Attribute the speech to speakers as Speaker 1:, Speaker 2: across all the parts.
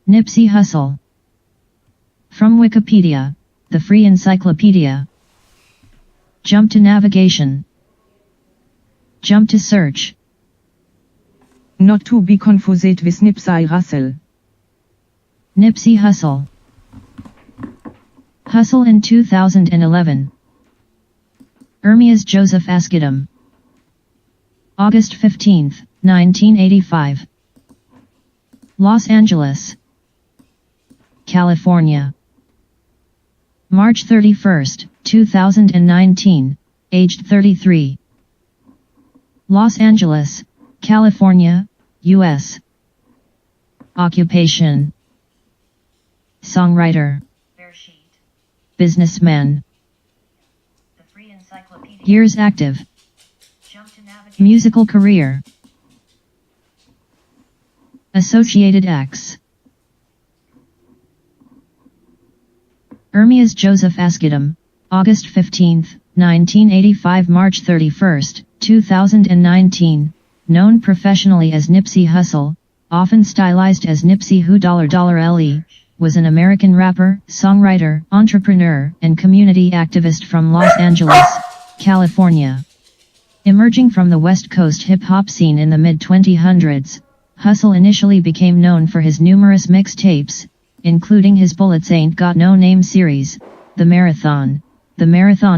Speaker 1: Nipsey Hussle. From Wikipedia, the free encyclopedia. Jump to navigation. Jump to search.
Speaker 2: Not to be confused with Nipsey Hussle.
Speaker 1: Nipsey Hussle. Hussle in 2011. Ermias Joseph Asghedom. August 15, 1985. Los Angeles, California. March 31, 2019, aged 33. Los Angeles, California, U.S. Occupation: songwriter, businessman. Years active. Musical career. Associated acts. Ermias Joseph Asghedom, August 15, 1985 March 31, 2019, known professionally as Nipsey Hussle, often stylized as Nipsey Hu $LE, was an American rapper, songwriter, entrepreneur, and community activist from Los Angeles, California. Emerging from the West Coast hip-hop scene in the mid-2000s, Hussle initially became known for his numerous mixtapes, including his Bullets Ain't Got No Name series, The Marathon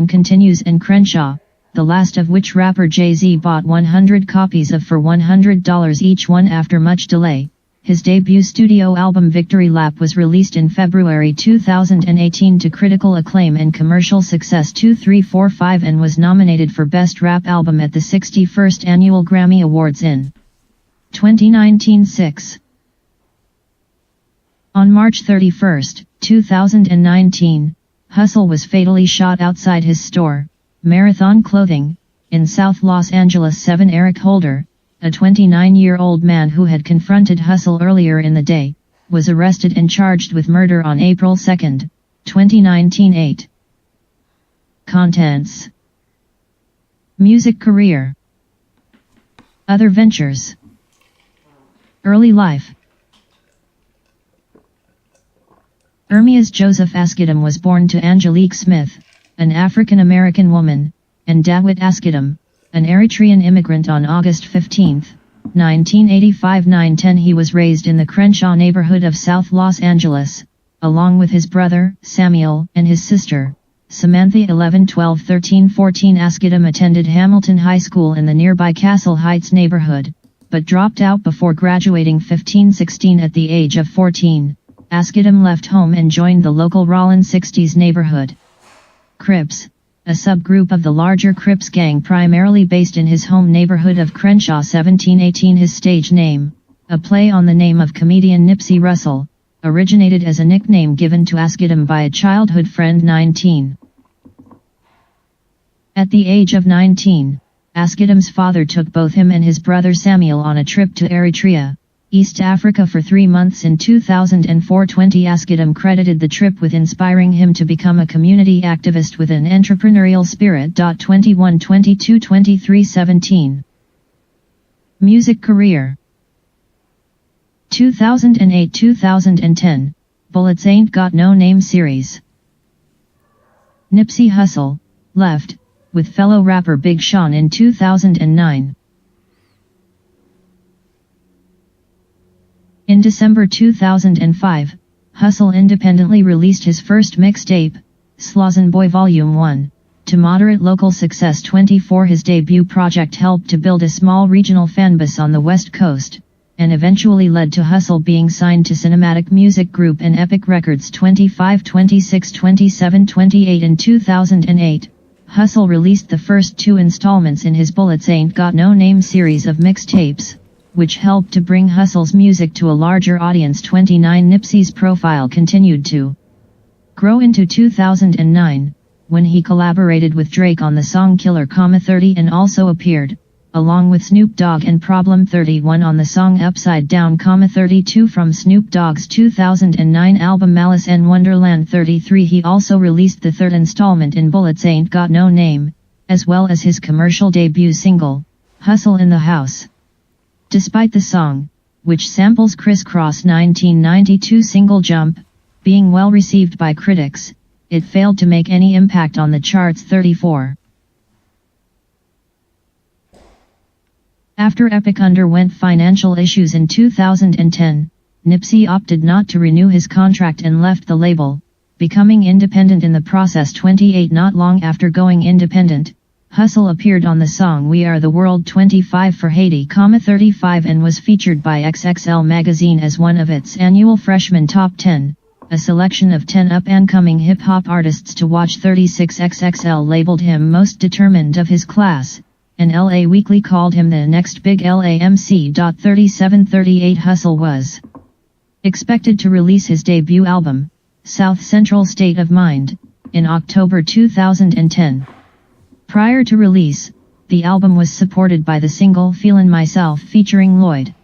Speaker 1: Continues and Crenshaw, the last of which rapper Jay-Z bought 100 copies of for $100 each one after much delay. His debut studio album Victory Lap was released in February 2018 to critical acclaim and commercial success 2-3-4-5 and was nominated for Best Rap Album at the 61st Annual Grammy Awards in 2019-6. On March 31, 2019, Hussle was fatally shot outside his store, Marathon Clothing, in South Los Angeles. 7 Eric Holder, a 29-year-old man who had confronted Hussle earlier in the day, was arrested and charged with murder on April 2, 2019. 8. Contents: music career, other ventures, early life. Ermias Joseph Asghedom was born to Angelique Smith, an African-American woman, and Dawit Asghedom, an Eritrean immigrant on August 15, 1985. 9-10 He was raised in the Crenshaw neighborhood of South Los Angeles, along with his brother, Samuel, and his sister, Samantha. 11, 12, 13, 14 Asghedom attended Hamilton High School in the nearby Castle Heights neighborhood, but dropped out before graduating 15-16. At the age of 14, Asghedom left home and joined the local Rollin 60s neighborhood. Crips, a subgroup of the larger Crips gang primarily based in his home neighborhood of Crenshaw. 17-18 His stage name, a play on the name of comedian Nipsey Hussle, originated as a nickname given to Asghedom by a childhood friend. 19. At the age of 19, Asghedom's father took both him and his brother Samuel on a trip to Eritrea, East Africa for 3 months in 2004. 20 Asghedom credited the trip with inspiring him to become a community activist with an entrepreneurial spirit. 21, 22, 23, 17. Music career: 2008-2010, Bullets Ain't Got No Name series. Nipsey Hussle left with fellow rapper Big Sean in 2009. In December 2005, Hussle independently released his first mixtape, Slauson Boy Volume 1, to moderate local success. 24 His debut project helped to build a small regional fanbase on the West Coast, and eventually led to Hussle being signed to Cinematic Music Group and Epic Records. 25, 26, 27, 28 In 2008, Hussle released the first 2 installments in his Bullets Ain't Got No Name series of mixtapes, which helped to bring Hussle's music to a larger audience. 29 Nipsey's profile continued to grow into 2009, when he collaborated with Drake on the song Killer, 30 and also appeared, along with Snoop Dogg and Problem 31 on the song Upside Down, 32 from Snoop Dogg's 2009 album Malice in Wonderland. 33 He also released the 3rd installment in Bullets Ain't Got No Name, as well as his commercial debut single, Hussle in the House. Despite the song which samples Criss Cross 1992 single Jump. Being well received by critics, it failed to make any impact on the chart's 34. After Epic underwent financial issues in 2010, Nipsey opted not to renew his contract and left the label, becoming independent in the process. 28 Not long after going independent, Hussle appeared on the song We Are the World 25 for Haiti, 35 and was featured by XXL magazine as one of its annual Freshman Top 10, a selection of 10 up-and-coming hip-hop artists to watch. 36 XXL labeled him most determined of his class, and LA Weekly called him the next big LAMC. 37 38 Hussle was expected to release his debut album, South Central State of Mind, in October 2010. Prior to release, the album was supported by the single Feelin' Myself featuring Lloyd.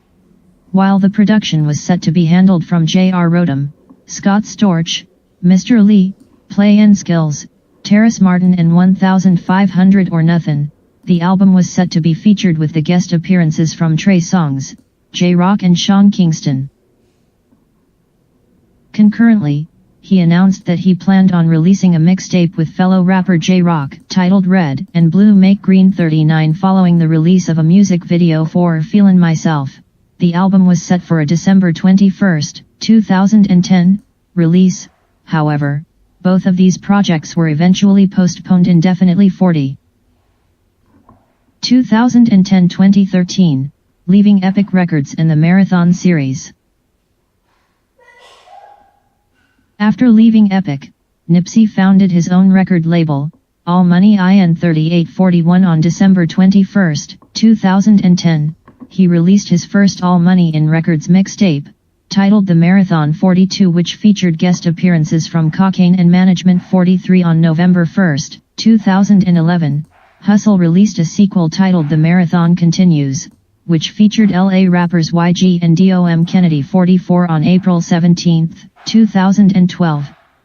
Speaker 1: While the production was set to be handled from J.R. Rodham, Scott Storch, Mr. Lee, Play and Skills, Terrace Martin and 1500 or Nothin', the album was set to be featured with the guest appearances from Trey Songz, J-Rock and Sean Kingston. Concurrently, he announced that he planned on releasing a mixtape with fellow rapper J-Rock, titled Red and Blue Make Green 39 following the release of a music video for Feelin' Myself. The album was set for a December 21, 2010, release. However, both of these projects were eventually postponed indefinitely. 40. 2010-2013, leaving Epic Records and the Marathon series. After leaving Epic, Nipsey founded his own record label, All Money IN 3841 on December 21, 2010. He released his first All Money in Records mixtape, titled The Marathon 42, which featured guest appearances from Cocaine and Management 43. On November 1, 2011, Hussle released a sequel titled The Marathon Continues, which featured LA rappers YG and DOM Kennedy 44. On April 17, 2012,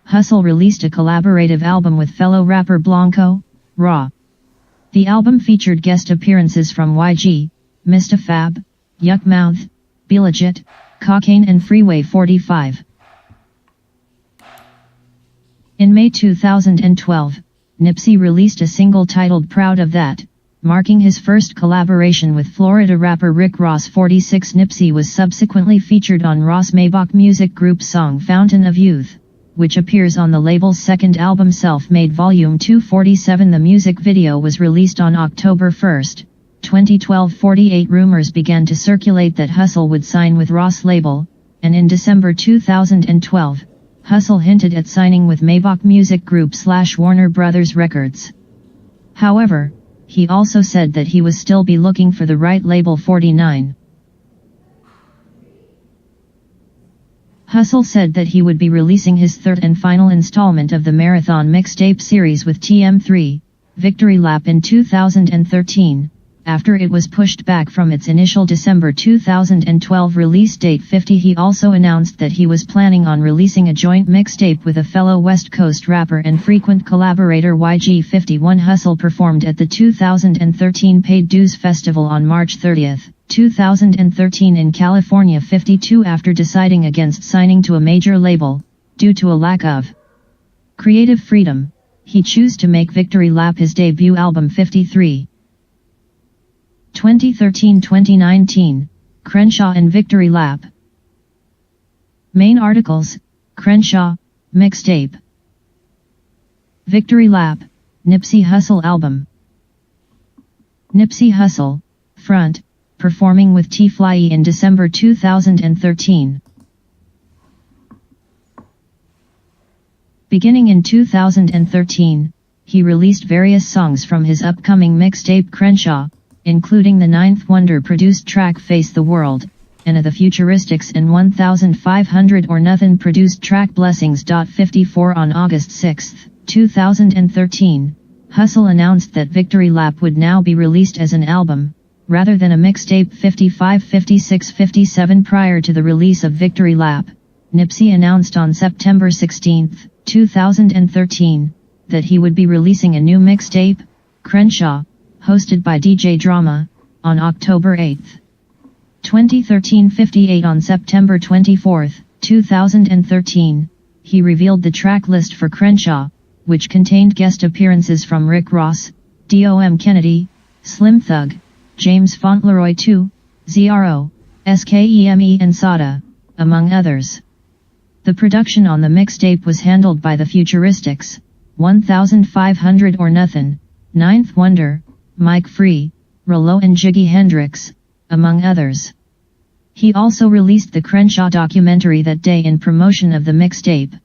Speaker 1: Hussle released a collaborative album with fellow rapper Blanco, Raw. The album featured guest appearances from YG, Mr. Fab, Yuck Mouth, B-Legit, Cocaine and Freeway 45. In May 2012, Nipsey released a single titled Proud of That, marking his first collaboration with Florida rapper Rick Ross. 46 Nipsey was subsequently featured on Ross Maybach music group's song Fountain of Youth, which appears on the label's second album Self-Made Volume 2. 47 The music video was released on October 1, 2012. 48 Rumors began to circulate that Hussle would sign with Ross label, and in December 2012, Hussle hinted at signing with Maybach Music Group / Warner Brothers Records. However, he also said that he was still be looking for the right label. 49. Hussle said that he would be releasing his third and final installment of the Marathon mixtape series with TM3, Victory Lap, in 2013, after it was pushed back from its initial December 2012 release date. 50 He also announced that he was planning on releasing a joint mixtape with a fellow West Coast rapper and frequent collaborator YG. 51 Hussle performed at the 2013 Paid Dues Festival on March 30, 2013 in California. 52 After deciding against signing to a major label, due to a lack of creative freedom, he chose to make Victory Lap his debut album. 53. 2013-2019, Crenshaw and Victory Lap. Main articles, Crenshaw, mixtape. Victory Lap, Nipsey Hussle album. Nipsey Hussle, front, performing with T-Fly in December 2013. Beginning in 2013, he released various songs from his upcoming mixtape Crenshaw, including the Ninth Wonder-produced track Face the World, and of the Futuristics and 1500 or Nothin' produced track Blessings. 54 On August 6, 2013, Hussle announced that Victory Lap would now be released as an album, rather than a mixtape. 55, 56, 57 Prior to the release of Victory Lap, Nipsey announced on September 16, 2013, that he would be releasing a new mixtape, Crenshaw, hosted by DJ Drama, on October 8. 2013-58. On September 24, 2013, he revealed the track list for Crenshaw, which contained guest appearances from Rick Ross, Dom Kennedy, Slim Thug, James Fauntleroy II, ZRO, SKEME and Sada, among others. The production on the mixtape was handled by the Futuristics, 1500 or Nothin', Ninth Wonder, Mike Free, Rollo and Jiggy Hendrix, among others. He also released the Crenshaw documentary that day in promotion of the mixtape.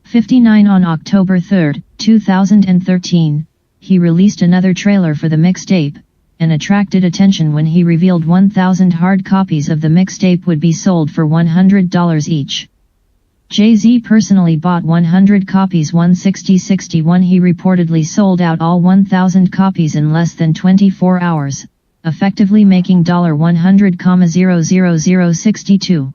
Speaker 1: 59. On October 3, 2013, he released another trailer for the mixtape, and attracted attention when he revealed 1,000 hard copies of the mixtape would be sold for $100 each. Jay-Z personally bought 100 copies. 160-61. He reportedly sold out all 1,000 copies in less than 24 hours, effectively making $100,00062.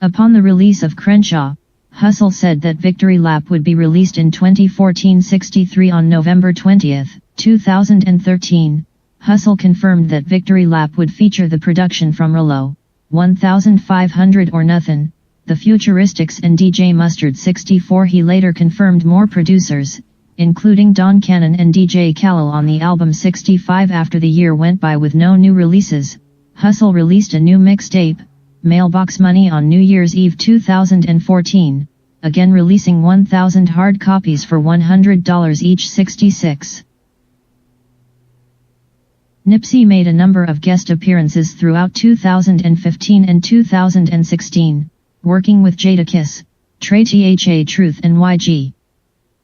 Speaker 1: Upon the release of Crenshaw, Hussle said that Victory Lap would be released in 2014. 63. On November 20, 2013, Hussle confirmed that Victory Lap would feature the production from Rollo, 1500 or Nothin', the Futuristics and DJ Mustard. 64. He later confirmed more producers, including Don Cannon and DJ Khalil on the album. 65. After the year went by with no new releases, Hussle released a new mixtape, Mailbox Money, on New Year's Eve 2014, again releasing 1,000 hard copies for $100 each. 66. Nipsey made a number of guest appearances throughout 2015 and 2016, working with Jadakiss, Trey Tha Truth and YG.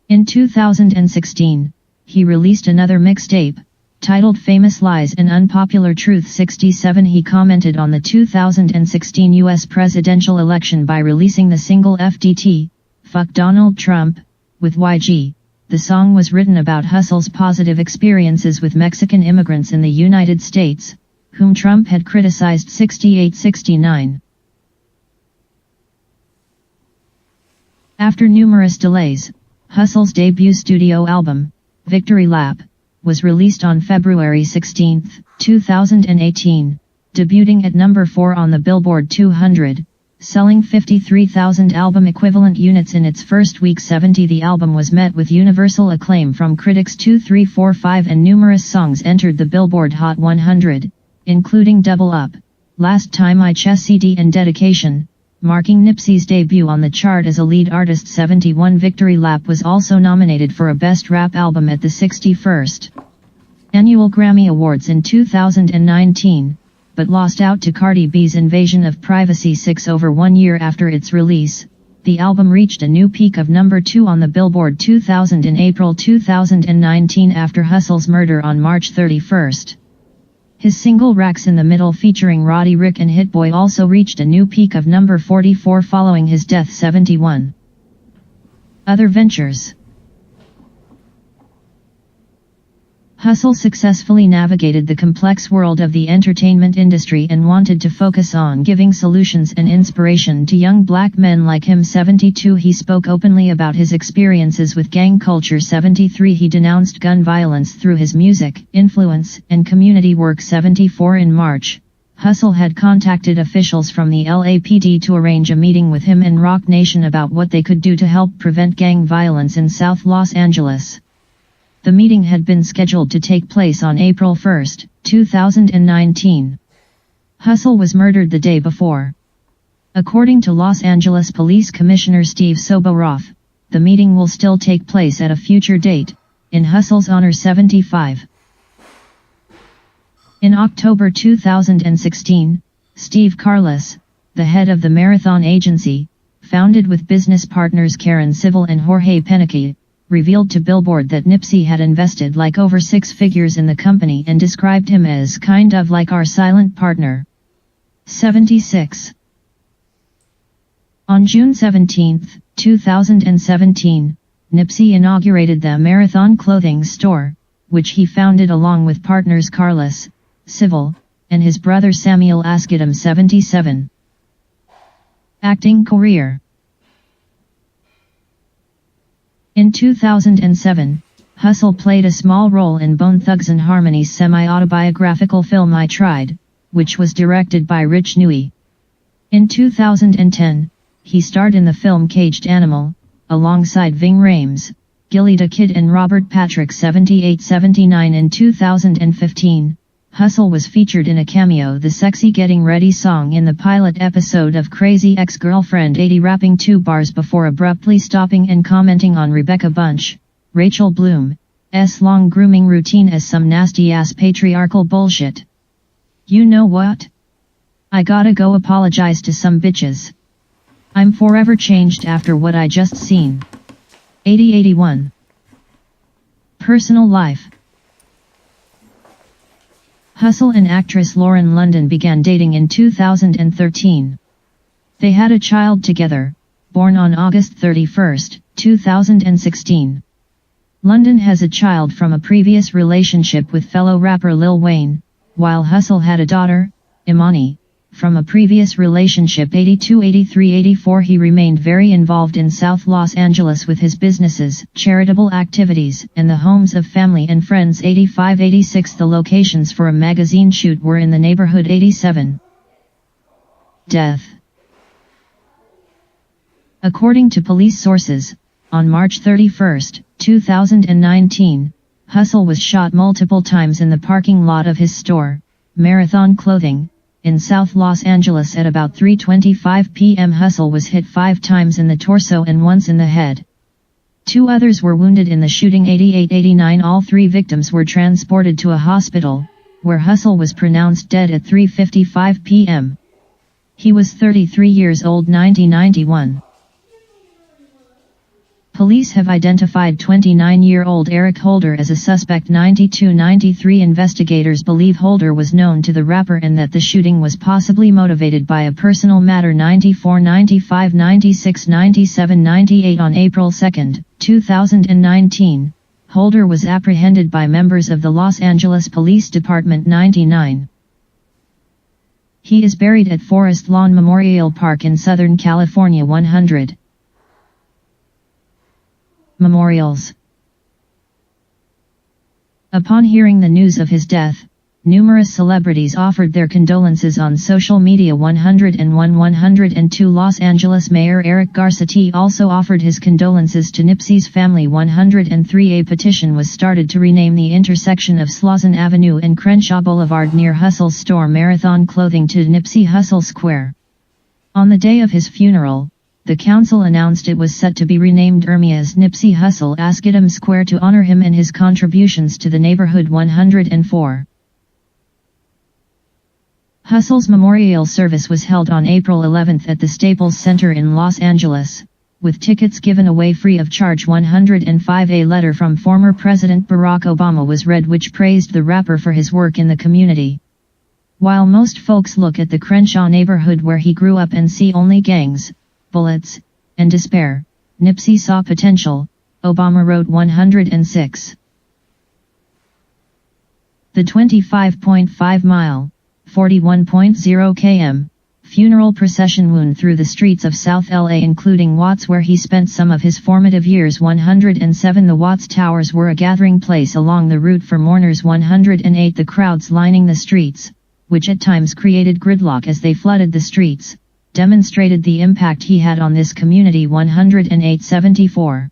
Speaker 1: In 2016, he released another mixtape, titled Famous Lies and Unpopular Truth. 67. He commented on the 2016 U.S. presidential election by releasing the single FDT, Fuck Donald Trump, with YG. The song was written about Hussle's positive experiences with Mexican immigrants in the United States, whom Trump had criticized. 68-69. After numerous delays, Hussle's debut studio album, Victory Lap, was released on February 16, 2018, debuting at number 4 on the Billboard 200, selling 53,000 album equivalent units in its first week. 70. The album was met with universal acclaim from critics. 2, 3, 4, 5 and numerous songs entered the Billboard Hot 100, including Double Up, Last Time I Checked CD and Dedication, marking Nipsey's debut on the chart as a lead artist. 71. Victory Lap was also nominated for a Best Rap Album at the 61st Annual Grammy Awards in 2019, but lost out to Cardi B's Invasion of Privacy. 6. Over 1 year after its release, the album reached a new peak of number 2 on the Billboard 2000 in April 2019 after Hussle's murder on March 31. His single Racks in the Middle featuring Roddy Ricch and Hit Boy also reached a new peak of number 44 following his death. 71. Other ventures. Hussle successfully navigated the complex world of the entertainment industry and wanted to focus on giving solutions and inspiration to young black men like him. 72. He spoke openly about his experiences with gang culture. 73. He denounced gun violence through his music, influence, and community work. 74. In March, Hussle had contacted officials from the LAPD to arrange a meeting with him and Roc Nation about what they could do to help prevent gang violence in South Los Angeles. The meeting had been scheduled to take place on April 1, 2019. Hussle was murdered the day before. According to Los Angeles Police Commissioner Steve Soboroff, the meeting will still take place at a future date, in Hussle's honor. 75. In October 2016, Steve Carless, the head of the Marathon Agency, founded with business partners Karen Civil and Jorge Penique, revealed to Billboard that Nipsey had invested like over 6 figures in the company and described him as kind of like our silent partner. 76. On June 17, 2017, Nipsey inaugurated the Marathon clothing store, which he founded along with partners Carlos, Civil, and his brother Samuel Asghedom. 77. Acting career. In 2007, Hussle played a small role in Bone Thugs and Harmony's semi-autobiographical film I Tried, which was directed by Rich Nui. In 2010, he starred in the film Caged Animal, alongside Ving Rhames, Gilly the Kid and Robert Patrick. 78-79. In 2015, Hussle was featured in a cameo the Sexy Getting Ready song in the pilot episode of Crazy Ex-Girlfriend 80, rapping 2 bars before abruptly stopping and commenting on Rebecca Bunch, Rachel Bloom's long grooming routine as some nasty-ass patriarchal bullshit. You know what? I gotta go apologize to some bitches. I'm forever changed after what I just seen. 80-81. Personal life. Hussle and actress Lauren London began dating in 2013. They had a child together, born on August 31, 2016. London has a child from a previous relationship with fellow rapper Lil Wayne, while Hussle had a daughter, Imani, from a previous relationship. 82-83-84. He remained very involved in South Los Angeles with his businesses, charitable activities, and the homes of family and friends. 85-86. The locations for a magazine shoot were in the neighborhood. 87. Death. According to police sources, on March 31, 2019, Hussle was shot multiple times in the parking lot of his store, Marathon Clothing, in South Los Angeles at about 3:25 p.m. Hussle was hit 5 times in the torso and once in the head. 2 others were wounded in the shooting. 88-89. All 3 victims were transported to a hospital, where Hussle was pronounced dead at 3:55 p.m. He was 33 years old. 1991. Police have identified 29-year-old Eric Holder as a suspect. 92-93. Investigators believe Holder was known to the rapper and that the shooting was possibly motivated by a personal matter. 94-95. 96-97. 98. On April 2, 2019, Holder was apprehended by members of the Los Angeles Police Department. 99. He is buried at Forest Lawn Memorial Park in Southern California. 100. Memorials. Upon hearing the news of his death, numerous celebrities offered their condolences on social media. 101-102. Los Angeles Mayor Eric Garcetti also offered his condolences to Nipsey's family. 103. A petition was started to rename the intersection of Slauson Avenue and Crenshaw Boulevard near Hussle's store Marathon Clothing to Nipsey Hussle Square. On the day of his funeral, the council announced it was set to be renamed Ermias Nipsey Hussle Asghedom Square to honor him and his contributions to the neighborhood. 104. Hussle's memorial service was held on April 11 at the Staples Center in Los Angeles, with tickets given away free of charge. 105. A letter from former President Barack Obama was read which praised the rapper for his work in the community. While most folks look at the Crenshaw neighborhood where he grew up and see only gangs, bullets, and despair, Nipsey saw potential, Obama wrote. 106. The 25.5-mile, 41.0 km, funeral procession wound through the streets of South LA including Watts where he spent some of his formative years. 107. The Watts Towers were a gathering place along the route for mourners. 108. The crowds lining the streets, which at times created gridlock as they flooded the streets, demonstrated the impact he had on this community. 108-74.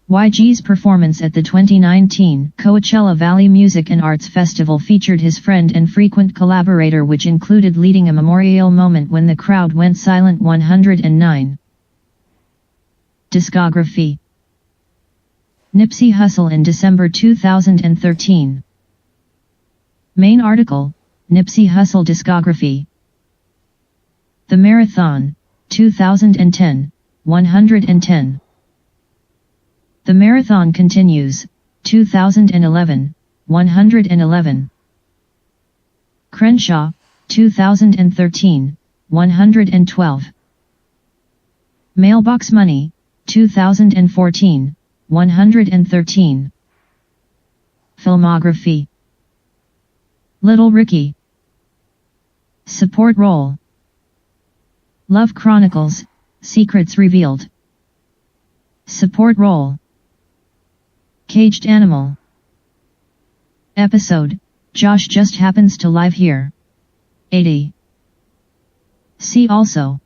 Speaker 1: YG's performance at the 2019 Coachella Valley Music and Arts Festival featured his friend and frequent collaborator, which included leading a memorial moment when the crowd went silent. 109. Discography. Nipsey Hussle in December 2013. Main article, Nipsey Hussle discography. The Marathon, 2010, 110. The Marathon Continues, 2011, 111. Crenshaw, 2013, 112. Mailbox Money, 2014, 113. Filmography. Little Ricky. Support role. Love Chronicles, Secrets Revealed. Support role. Caged Animal. Episode, Josh just happens to live here. 80. See also.